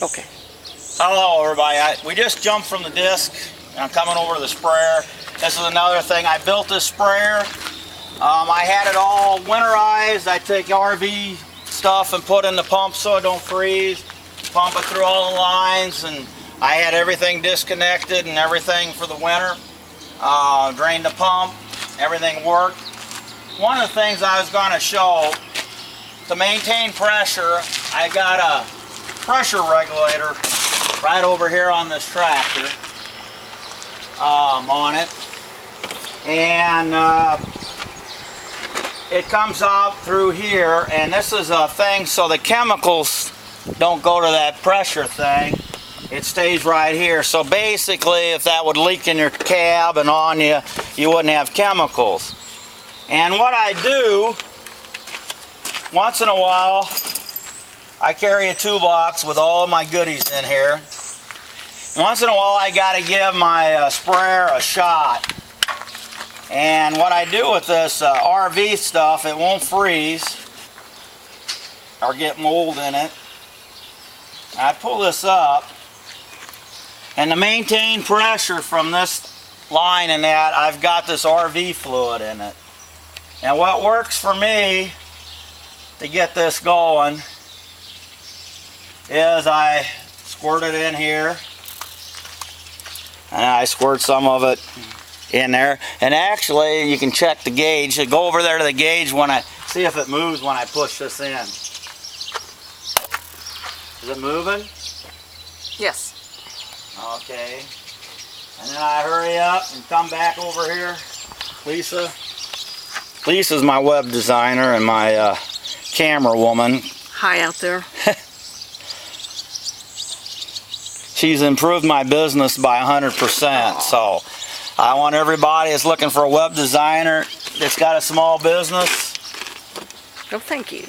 Okay. Hello everybody, we just jumped from the disc and I'm coming over to the sprayer. This is another thing, I built this sprayer. I had it all winterized. I take RV stuff and put in the pump so it don't freeze. Pump it through all the lines, and I had everything disconnected and everything for the winter. Drained the pump, everything worked. One of the things I was going to show, to maintain pressure, I got a pressure regulator right over here on this tractor on it, and it comes out through here, and this is a thing so the chemicals don't go to that pressure thing. It stays right here. So basically, if that would leak in your cab and on you, you wouldn't have chemicals. And what I do, once in a while, I carry a toolbox with all of my goodies in here. Once in a while, I got to give my sprayer a shot. And what I do with this RV stuff, it won't freeze or get mold in it. I pull this up, and to maintain pressure from this line and that, I've got this RV fluid in it. And what works for me to get this going is I squirt it in here, and I squirt some of it in there. And actually, you can check the gauge. So go over there to the gauge when I see if it moves when I push this in. Is it moving? Yes. Okay. And then I hurry up and come back over here. Lisa. Lisa's my web designer and my camera woman. Hi out there. She's improved my business by 100%. So I want everybody that's looking for a web designer that's got a small business. Oh, thank you.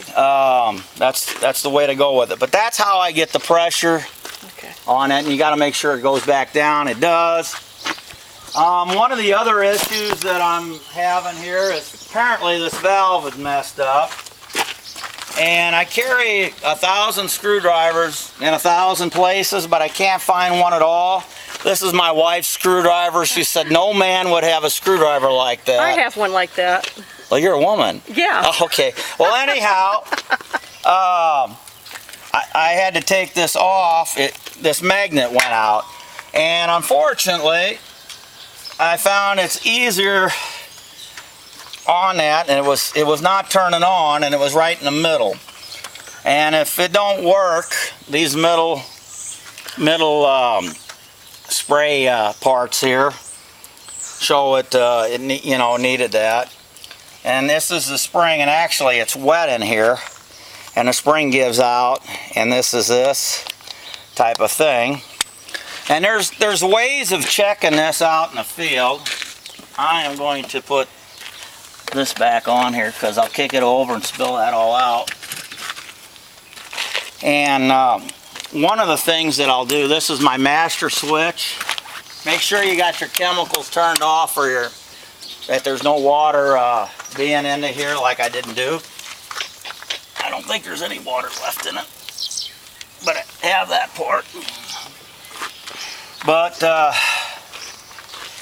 That's the way to go with it. But that's how I get the pressure on it, and you got to make sure it goes back down. It does. One of the other issues that I'm having here is apparently this valve is messed up, and I carry 1,000 screwdrivers in 1,000 places, but I can't find one at all. This is my wife's screwdriver. She said no man would have a screwdriver like that. I have one like that. Well, you're a woman. Yeah. Oh, okay. Well, anyhow, I had to take this off. This magnet went out, and unfortunately, I found it's easier on that, and it was not turning on, and it was right in the middle. And if it don't work, these middle spray parts here show it needed that. And this is the spring, and actually it's wet in here, and the spring gives out, and this is this type of thing. And there's ways of checking this out in the field. I am going to put this back on here because I'll kick it over and spill that all out. And one of the things that I'll do, this is my master switch. Make sure you got your chemicals turned off, or that there's no water being into here like I didn't do. I don't think there's any water left in it, but I have that part. But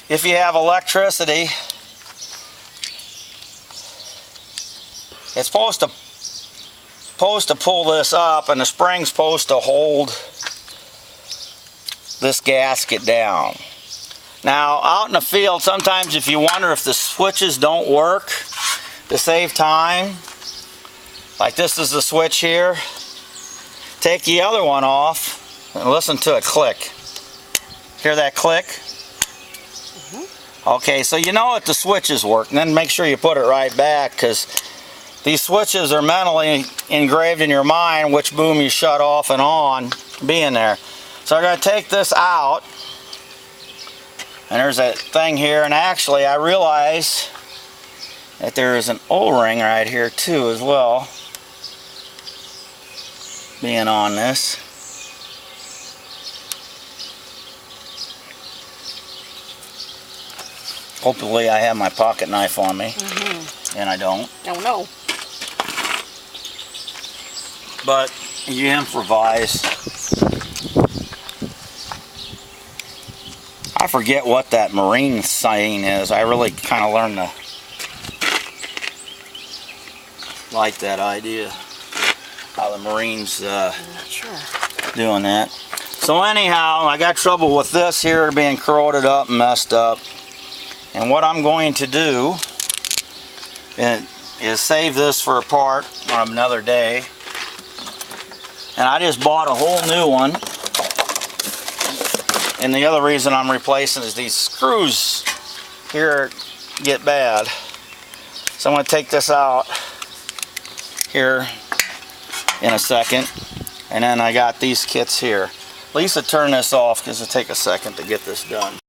if you have electricity, it's supposed to pull this up, and the spring's supposed to hold this gasket down. Now, out in the field, sometimes if you wonder if the switches don't work to save time, like this is the switch here, take the other one off and listen to it click. Hear that click? Okay, so you know that the switches work, and then make sure you put it right back, because these switches are mentally engraved in your mind which boom you shut off and on being there. So I'm going to take this out, and there's that thing here, and actually I realize that there is an O-ring right here too as well being on this. Hopefully I have my pocket knife on me, and I don't. Oh no. But you improvise. I forget what that Marine saying is. I really kind of learned to like that idea. How the Marines I'm not sure. doing that. So anyhow, I got trouble with this here being corroded up and messed up. And what I'm going to do is save this for a part on another day. And I just bought a whole new one. And the other reason I'm replacing is these screws here get bad. So I'm going to take this out here in a second. And then I got these kits here. Lisa, turn this off because it'll take a second to get this done.